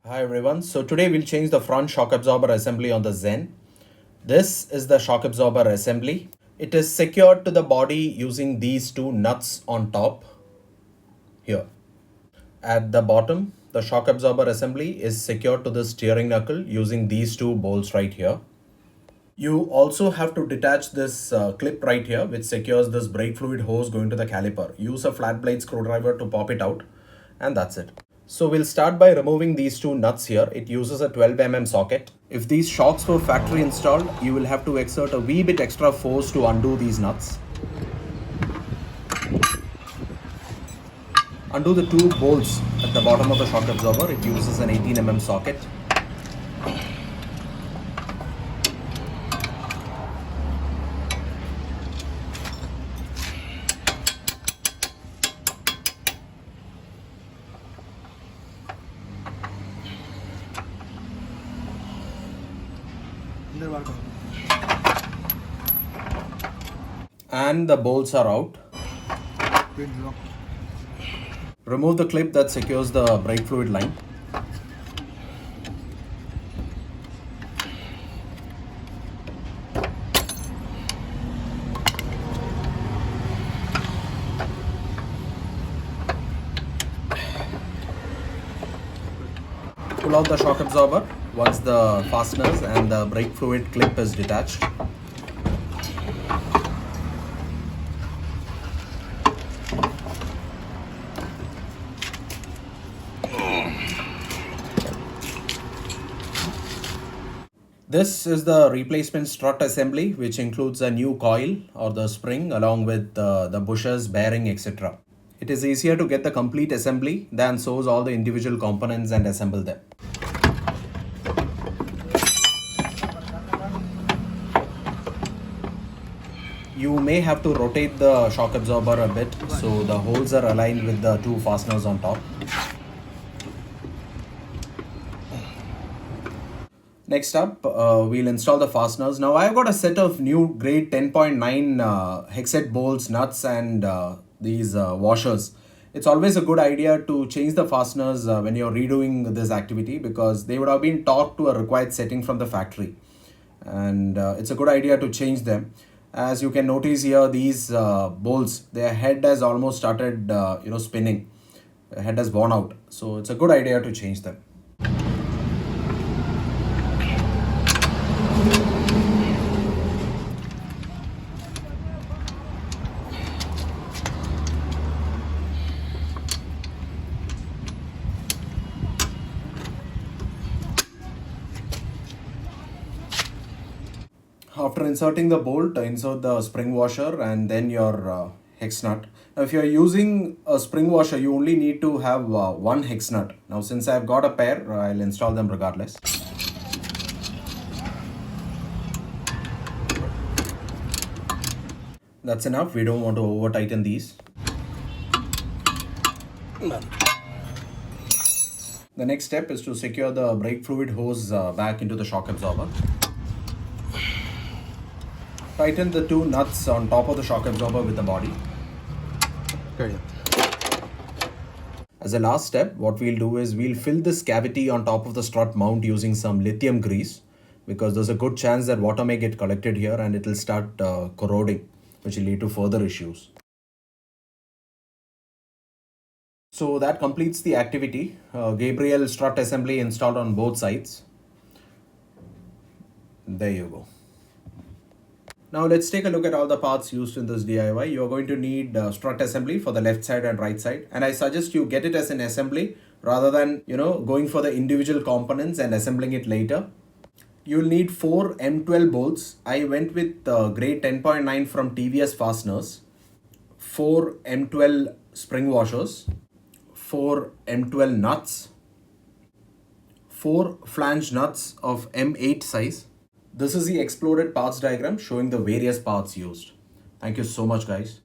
Hi everyone, so today we'll change the front shock absorber assembly on the Zen. This is the shock absorber assembly. It is secured to the body using these two nuts on top here. At the bottom, the shock absorber assembly is secured to the steering knuckle using these two bolts right here. You also have to detach this clip right here which secures this brake fluid hose going to the caliper. Use a flat blade screwdriver to pop it out and that's it. So we'll start by removing these two nuts here. It uses a 12 mm socket. If these shocks were factory installed, you will have to exert a wee bit extra force to undo these nuts. Undo the two bolts at the bottom of the shock absorber. It uses an 18 mm socket. And the bolts are out. Remove the clip that secures the brake fluid line. Pull out the shock absorber once the fasteners and the brake fluid clip is detached. This is the replacement strut assembly, which includes a new coil or the spring along with the bushers, bearing, etc. It is easier to get the complete assembly than source all the individual components and assemble them. You may have to rotate the shock absorber a bit so the holes are aligned with the two fasteners on top. Next up, we'll install the fasteners. Now I've got a set of new grade 10.9 hexet bolts, nuts and these washers. It's always a good idea to change the fasteners when you're redoing this activity because they would have been torqued to a required setting from the factory. And it's a good idea to change them. As you can notice here, these bolts, their head has almost started spinning. The head has worn out. So it's a good idea to change them. After inserting the bolt, insert the spring washer and then your hex nut. Now, if you are using a spring washer, you only need to have one hex nut. Now, since I've got a pair, I'll install them regardless. That's enough. We don't want to over tighten these. The next step is to secure the brake fluid hose back into the shock absorber. Tighten the two nuts on top of the shock absorber with the body. Okay. As a last step, what we'll do is we'll fill this cavity on top of the strut mount using some lithium grease because there's a good chance that water may get collected here and it will start corroding, which will lead to further issues. So that completes the activity. Gabriel strut assembly installed on both sides. There you go. Now let's take a look at all the parts used in this DIY. You are going to need strut assembly for the left side and right side. And I suggest you get it as an assembly rather than, going for the individual components and assembling it later. You'll need 4 M12 bolts. I went with grade 10.9 from TVS Fasteners. 4 M12 spring washers. 4 M12 nuts. 4 flange nuts of M8 size. This is the exploded parts diagram showing the various parts used. Thank you so much, guys.